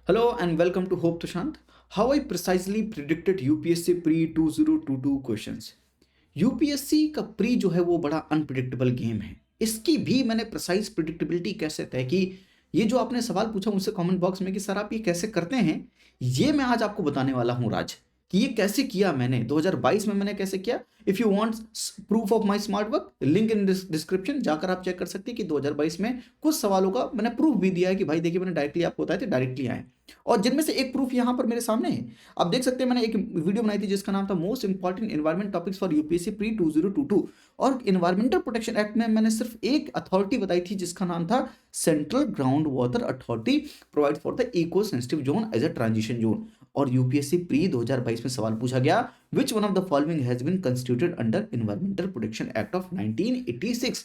Hello and welcome to Hope Tushant. How I precisely predicted UPSC pre 2022 questions. UPSC का pre जो है वो बड़ा अनप्रिडिक्टेबल गेम है। इसकी भी मैंने प्रिसाइज प्रिडिक्टेबिलिटी कैसे तय की, ये जो आपने सवाल पूछा मुझसे कमेंट बॉक्स में कि सर आप ये कैसे करते हैं, ये मैं आज आपको बताने वाला हूँ राज, कि ये कैसे किया मैंने 2022 में मैंने कैसे किया। If you want proof of my smart work, link in description, जाकर आप चेक कर सकते हैं कि 2022 में कुछ सवालों का मैंने प्रूफ भी दिया है कि भाई देखिए मैंने डायरेक्टली आपको बताया थे, डायरेक्टली आए। और जिनमें से एक प्रूफ यहाँ पर मेरे सामने है, आप देख सकते हैं। मैंने एक वीडियो बनाई थी जिसका नाम था most important environment topics for UPSC pre 2022, और इन्वायरमेंटल प्रोटेक्शन एक्ट में मैंने सिर्फ एक अथॉरिटी बताई थी जिसका नाम था central ground water authority provide for the eco sensitive zone as a transition zone. और यूपीएससी प्री 2022 में सवाल पूछा गया, which one of the following has been constituted under environmental protection act of 1986,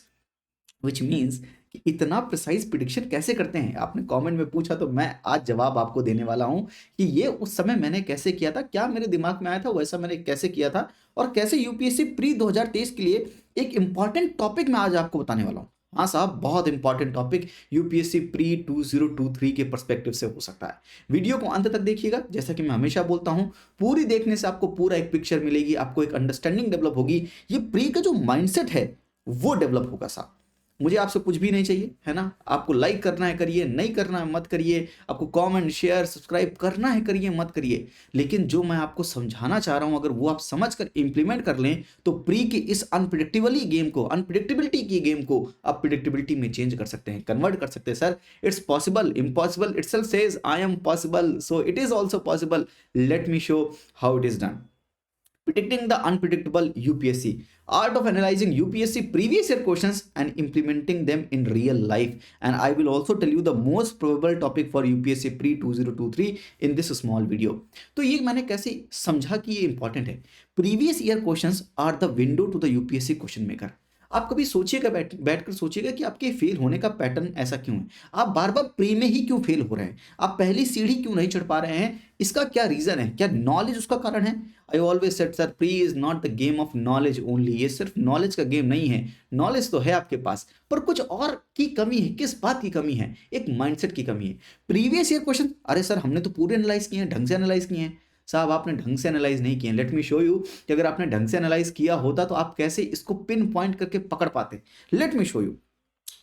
which means कि इतना precise prediction कैसे करते हैं। आपने कमेंट में पूछा तो मैं आज जवाब आपको देने वाला हूं कि ये उस समय मैंने कैसे किया था, क्या मेरे दिमाग में आया था वैसा मैंने कैसे किया था, और कैसे यूपीएससी प्री 2023 के लिए एक इंपॉर्टेंट टॉपिक मैं आज आपको बताने वाला हूं। हाँ साहब, बहुत इंपॉर्टेंट टॉपिक यूपीएससी प्री 2023 के पर्सपेक्टिव से हो सकता है। वीडियो को अंत तक देखिएगा, जैसा कि मैं हमेशा बोलता हूं, पूरी देखने से आपको पूरा एक पिक्चर मिलेगी, आपको एक अंडरस्टैंडिंग डेवलप होगी, ये प्री का जो माइंडसेट है वो डेवलप होगा साहब। मुझे आपसे कुछ भी नहीं चाहिए, है ना। आपको लाइक करना है करिए, नहीं करना है मत करिए, आपको कमेंट शेयर सब्सक्राइब करना है करिए, मत करिए। लेकिन जो मैं आपको समझाना चाह रहा हूं, अगर वो आप समझ कर इंप्लीमेंट कर लें तो प्री की इस अनप्रिडिक्टेबिलिटी की गेम को आप प्रिडिक्टेबिलिटी में चेंज कर सकते हैं, कन्वर्ट कर सकते हैं। Sir it's possible, impossible itself says I am possible, so it is also possible, late me show how it is done. Predicting the unpredictable UPSC, art of analyzing UPSC previous year questions and implementing them in real life. And I will also tell you the most probable topic for UPSC pre 2023 in this small video. तो ये मैंने कैसे समझा कि ये important है। Previous year questions are the window to the UPSC question maker. आप कभी सोचिएगा, बैठकर सोचिएगा कि आपके फेल होने का पैटर्न ऐसा क्यों है, आप बार बार प्री में ही क्यों फेल हो रहे हैं, आप पहली सीढ़ी क्यों नहीं चढ़ पा रहे हैं, इसका क्या रीजन है, क्या नॉलेज उसका कारण है। I always said sir pre is not the game of knowledge only, ये सिर्फ नॉलेज का गेम नहीं है। नॉलेज तो है आपके पास, पर कुछ और की कमी है। किस बात की कमी है? एक माइंडसेट की कमी है। प्रीवियस ईयर क्वेश्चन, अरे सर हमने तो पूरे एनालाइज किए हैं, ढंग से एनालाइज किए हैं। साहब आपने ढंग से एनालाइज नहीं किए। लेट मी शो यू कि अगर आपने ढंग से एनालाइज किया होता तो आप कैसे इसको पिन पॉइंट करके पकड़ पाते। Let me show you.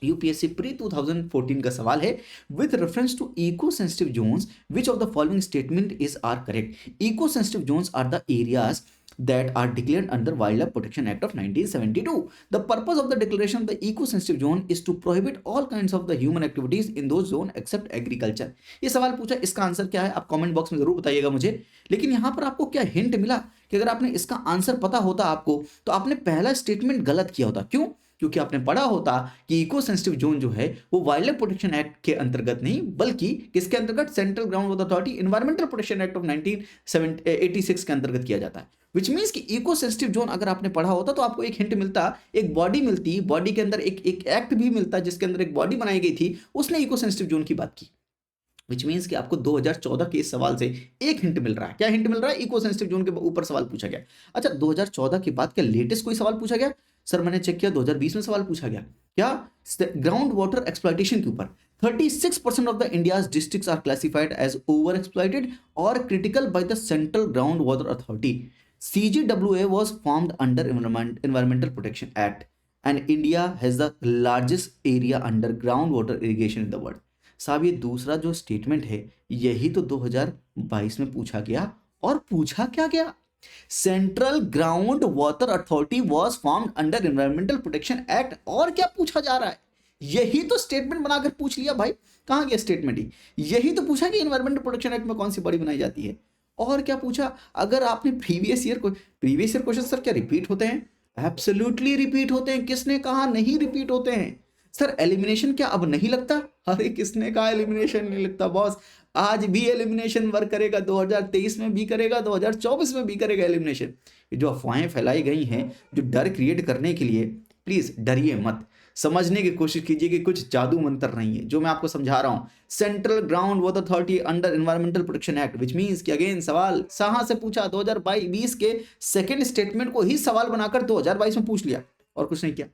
UPSC pre 2014 का सवाल है, with reference to eco sensitive zones which of the following statement is are correct. Eco sensitive zones are the areas that are declared under Wildlife Protection Act of 1972. The purpose of the declaration of the eco-sensitive zone is to prohibit all kinds of the human activities in those zone except agriculture. ये सवाल पूछा, इसका answer क्या है आप comment box में जरूर बताइएगा मुझे। लेकिन यहाँ पर आपको क्या हिंट मिला कि अगर आपने इसका आंसर पता होता आपको तो आपने पहला स्टेटमेंट गलत किया होता। क्यों? क्योंकि आपने पढ़ा होता कि इको सेंसिटिव जोन जो है वो वाइल्ड लाइफ प्रोटेक्शन एक्ट के अंतर्गत नहीं, बल्कि किसके अंतर्गत? Central ground water authority environmental protection act of 1986 के अंतर्गत किया जाता है। विच मीन्स कि इको सेंसिटिव जोन अगर आपने पढ़ा होता तो आपको एक हिंट मिलता, एक बॉडी मिलती, बॉडी के अंदर एक एक्ट भी मिलता जिसके अंदर एक बॉडी बनाई गई थी, उसने इको सेंसिटिव जोन की बात की। विच मीन्स कि आपको 2014 के इस सवाल से एक हिंट मिल रहा है। क्या हिंट मिल रहा है? इको सेंसिटिव जोन के ऊपर सवाल पूछा गया। अच्छा 2014 के बाद क्या लेटेस्ट कोई सवाल पूछा गया? सर मैंने चेक किया 2020 में सवाल पूछा गया। क्या? ग्राउंड वाटर एक्सप्लॉयटेशन के ऊपर 36% of the India's districts are classified as over exploited और critical by the central ground water authority. CGWA was formed under Environmental Protection Act, and India has the largest area under groundwater irrigation in the world. साहब ये दूसरा जो statement है यही तो 2022 में पूछा गया, और पूछा क्या गया? Central ground water authority was formed under environmental protection act. और क्या पूछा जा रहा है? यही तो स्टेटमेंट बनाकर पूछ लिया भाई। कहां गया स्टेटमेंट? ही यही तो पूछा कि एनवायरमेंटल प्रोटेक्शन एक्ट में कौन सी बॉडी बनाई जाती है। और क्या पूछा? अगर आपने प्रीवियस ईयर क्वेश्चन सर क्या रिपीट होते हैं? एब्सोल्युटली रिपीट होते हैं। किसने कहा नहीं रिपीट होते हैं? सर एलिमिनेशन क्या अब नहीं लगता? अरे किसने कहा एलिमिनेशन नहीं लगता बॉस? आज भी एलिमिनेशन वर्क करेगा, 2023 में भी करेगा, 2024 में भी करेगा एलिमिनेशन। जो अफवाहें फैलाई गई हैं जो डर क्रिएट करने के लिए, प्लीज डरिए मत, समझने की कोशिश कीजिए कि कुछ जादू मंत्र नहीं है जो मैं आपको समझा रहा हूं। Central ground water authority under environmental protection act, which means कि अगेन सवाल कहां से पूछा? 2022 के सेकंड स्टेटमेंट को ही सवाल बनाकर 2022 में पूछ लिया और कुछ नहीं किया।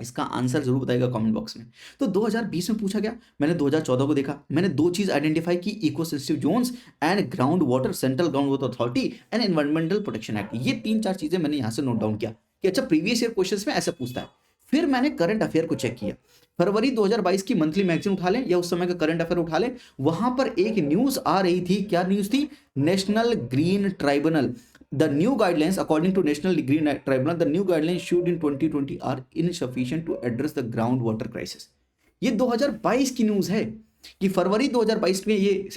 इसका आंसर जरूर बताइएगा कमेंट बॉक्स में। तो 2020 में पूछा गया, मैंने 2014 को देखा, मैंने दो चीज आइडेंटिफाई की, eco sensitive zones and ground water, central ground water authority and environmental protection act. ये तीन चार चीजें मैंने यहाँ से नोट डाउन किया कि अच्छा प्रीवियस ईयर क्वेश्चंस में ऐसा पूछता है। फिर मैंने करंट अफेयर को चेक किया, फरवरी 2022 की मंथली मैगजीन उठा लें या उस समय का करंट अफेयर उठा लें, वहां पर एक न्यूज आ रही थी। क्या न्यूज थी? National green tribunal, the new guidelines according to national green tribunal, the new guidelines issued in 2020 are insufficient to address the groundwater crisis। ये 2022 की न्यूज है कि फरवरी 2022 में ये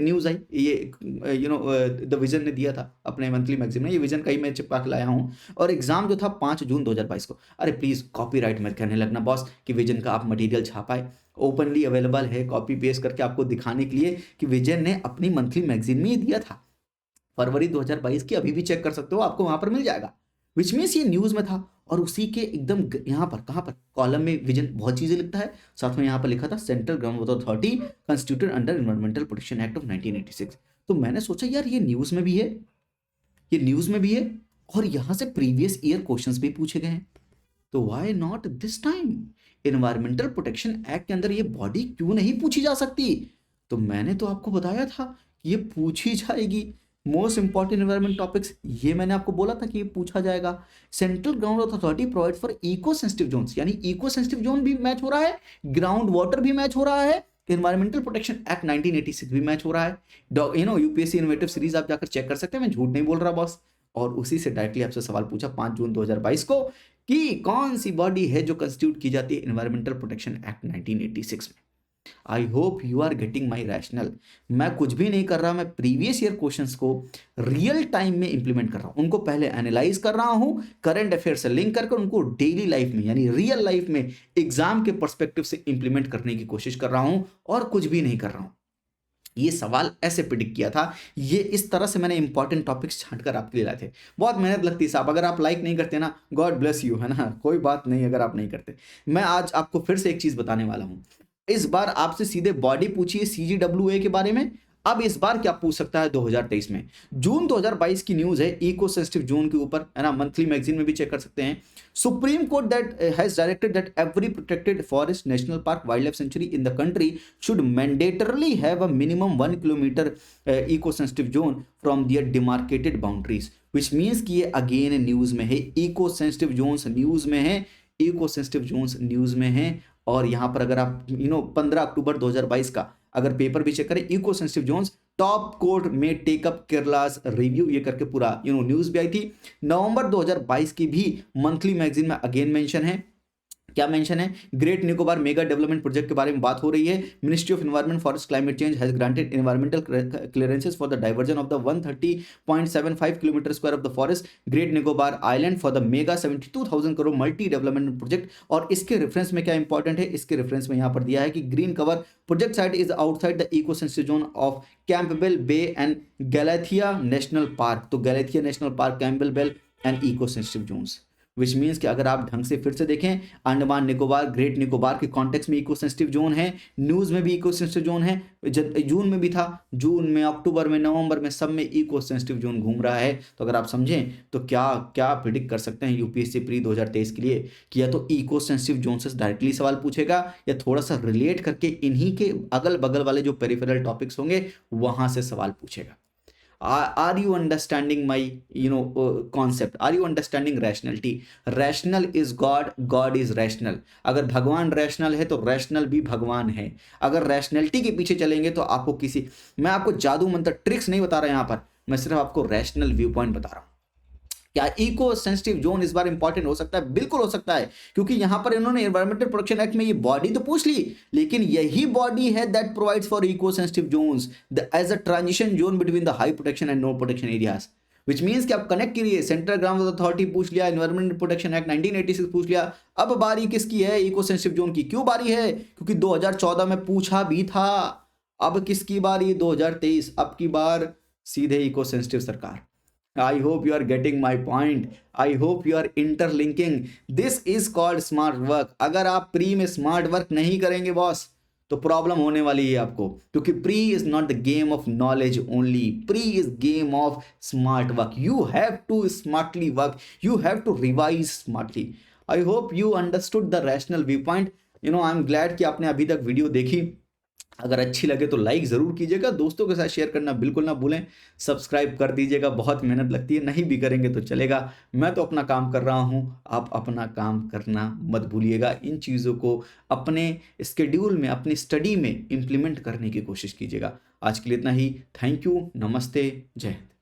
न्यूज आई, ये द विजन ने दिया था अपने मंथली मैगजीन में। ये विजन का ही मैं चिपका के लाया हूँ, और एग्जाम जो था 5 जून 2022 को। अरे प्लीज कॉपीराइट मत करने लगना बॉस कि विजन का आप मटेरियल छापाए, ओपनली अवेलेबल है, कॉपी पेस्ट करके आपको दिखाने के लिए कि विजन ने अपनी मंथली मैगजीन में ये दिया था फरवरी 2022 की। अभी भी चेक कर सकते हो, आपको वहां पर मिल जाएगा। विच मीन्स ये न्यूज में था, और उसी के एकदम यहाँ पर कहाँ पर कॉलम में विजन बहुत चीजें लिखता है, साथ में यहाँ पर लिखा था central ground water authority constituted under environmental protection act of 1986। तो मैंने सोचा यार ये न्यूज में भी है, ये न्यूज में भी है, और यहाँ से प्रीवियस ईयर क्वेश्चंस भी पूछे गए हैं, तो why not this time? Environmental protection act के अंदर ये बॉडी क्यों नहीं पूछी जा सकती? तो मैंने तो आपको बताया था कि ये पूछी जाएगी। मोस्ट इंपॉर्टेंट एनवायरमेंट टॉपिक्स, ये मैंने आपको बोला था कि ये पूछा जाएगा। Central ground water authority provide for eco sensitive zones, यानी इको सेंसिटिव जोन भी मैच हो रहा है, ग्राउंड वाटर भी मैच हो रहा है, एनवायरमेंटल प्रोटेक्शन एक्ट 1986 भी मैच हो रहा है। यूपीएससी इनोवेटिव सीरीज आप जाकर चेक कर सकते हैं, मैं झूठ नहीं बोल रहा बॉस। और उसी से डायरेक्टली आपसे सवाल पूछा 5 जून 2022 को कि कौन सी बॉडी है जो कंस्टिट्यूट की जाती है एनवायरमेंटल प्रोटेक्शन एक्ट 1986 में। I hope you are getting my rational. मैं कुछ भी नहीं कर रहा, मैं प्रीवियस ईयर क्वेश्चंस को रियल टाइम में इंप्लीमेंट कर रहा हूं, उनको पहले एनालाइज कर रहा हूं, करंट अफेयर से लिंक करके उनको डेली लाइफ में यानी रियल लाइफ में एग्जाम के पर्सपेक्टिव से इंप्लीमेंट करने की कोशिश कर रहा हूं, और कुछ भी नहीं कर रहा हूं। ये सवाल ऐसे प्रिडिक्ट किया था, ये इस तरह से मैंने इंपॉर्टेंट टॉपिक्स छांटकर आपके लिए लाए थे। बहुत मेहनत लगती है साहब, अगर आप लाइक नहीं करते ना, गॉड ब्लेस यू, है ना, कोई बात नहीं अगर आप नहीं करते। मैं आज आपको फिर से एक चीज बताने वाला हूं। इस बार आपसे सीधे बॉडी पूछिए CGWA के बारे में। अब इस बार क्या पूछ सकता है 2023 में? जून 2022 की न्यूज है इको सेंसिटिव जोन के ऊपर, है ना, मंथली मैगजीन में भी चेक कर सकते हैं। Supreme court that has directed that every protected forest, national park, wild life sanctuary in the country should mandatorily have a minimum 1 kilometre eco sensitive zone from their demarcated boundaries. Which means कि ये again news में है, eco sensitive Jones news में है, eco sensitive Jones news में है। और यहां पर अगर आप 15 अक्टूबर 2022 का अगर पेपर भी चेक करें, eco sensitive zones top court में टेकअप केरलास रिव्यू, ये करके पूरा न्यूज भी आई थी। नवंबर 2022 की भी मंथली मैगजीन में अगेन मेंशन है। क्या मेंशन है? Great Nicobar mega development project के बारे में बात हो रही है। Ministry of environment forest climate change has granted environmental clearances for the diversion of the 130.75 kilometre square of the forest great Nicobar island for the mega 72,000 crore multi development project. और इसके reference में क्या इंपॉर्टेंट है, इसके रेफरेंस में यहां पर दिया है कि green cover project site is outside the eco sensitive zone of Campbell Bay and Galathea national park. तो Galathea national park, Campbell Bay and eco sensitive zones, which means कि अगर आप ढंग से फिर से देखें, अंडमान निकोबार, ग्रेट निकोबार के कॉन्टेक्स्ट में इको सेंसिटिव जोन है, न्यूज में भी इको सेंसिटिव जोन है, जून में भी था, जून में, अक्टूबर में, नवंबर में, सब में इको सेंसिटिव जोन घूम रहा है। तो अगर आप समझें तो क्या क्या प्रिडिक्ट कर सकते हैं यूपीएससी प्री 2023 के लिए कि या तो इको सेंसिटिव जोन से डायरेक्टली सवाल पूछेगा या थोड़ा सा रिलेट करके इन्हीं के अगल बगल वाले जो पेरिफेरल टॉपिक्स होंगे वहां से सवाल पूछेगा। Are you understanding my concept? Are you understanding rationality? Rational is God, God is rational। अगर भगवान रैशनल है तो रैशनल भी भगवान है। अगर रैशनलिटी के पीछे चलेंगे तो आपको मैं आपको जादू मंत्र ट्रिक्स नहीं बता रहा यहां पर, मैं सिर्फ आपको रैशनल व्यू पॉइंट बता रहा हूं। क्या इको सेंसिटिव जोन इस बार इंपॉर्टेंट हो सकता है? बिल्कुल हो सकता है, क्योंकि यहां पर इन्होंने एनवायरमेंटल प्रोटेक्शन एक्ट में ये बॉडी तो पूछ ली, लेकिन यही बॉडी है that provides for eco sensitive zones as a transition zone between the high protection and no protection areas. Which means कि आप कनेक्ट करिए, सेंट्रल ग्राउंड अथॉरिटी पूछ लिया, एनवायरमेंटल प्रोटेक्शन एक्ट 1986 पूछ लिया, अब बारी किसकी है? इको सेंसिटिव जोन की। क्यों बारी है? क्योंकि 2014 में पूछा भी था। अब किसकी बारी? 2023, अब की बार सीधे इको सेंसिटिव सरकार। I hope you are getting my point. I hope you are interlinking. This is called smart work. अगर आप प्री में स्मार्ट वर्क नहीं करेंगे बॉस तो प्रॉब्लम होने वाली है आपको, क्योंकि pre is not the game of knowledge only, pre is game of smart work. You have to smartly work, you have to revise smartly. I hope you understood the rational view point. I am glad कि आपने अभी तक video देखी। अगर अच्छी लगे तो like ज़रूर कीजिएगा, दोस्तों के साथ शेयर करना बिल्कुल ना भूलें, सब्सक्राइब कर दीजिएगा, बहुत मेहनत लगती है, नहीं भी करेंगे तो चलेगा। मैं तो अपना काम कर रहा हूँ, आप अपना काम करना मत भूलिएगा। इन चीज़ों को अपने स्केड्यूल में, अपनी स्टडी में इम्प्लीमेंट करने की कोशिश कीजिएगा। आज के लिए इतना ही। थैंक यू, नमस्ते, जय हिंद।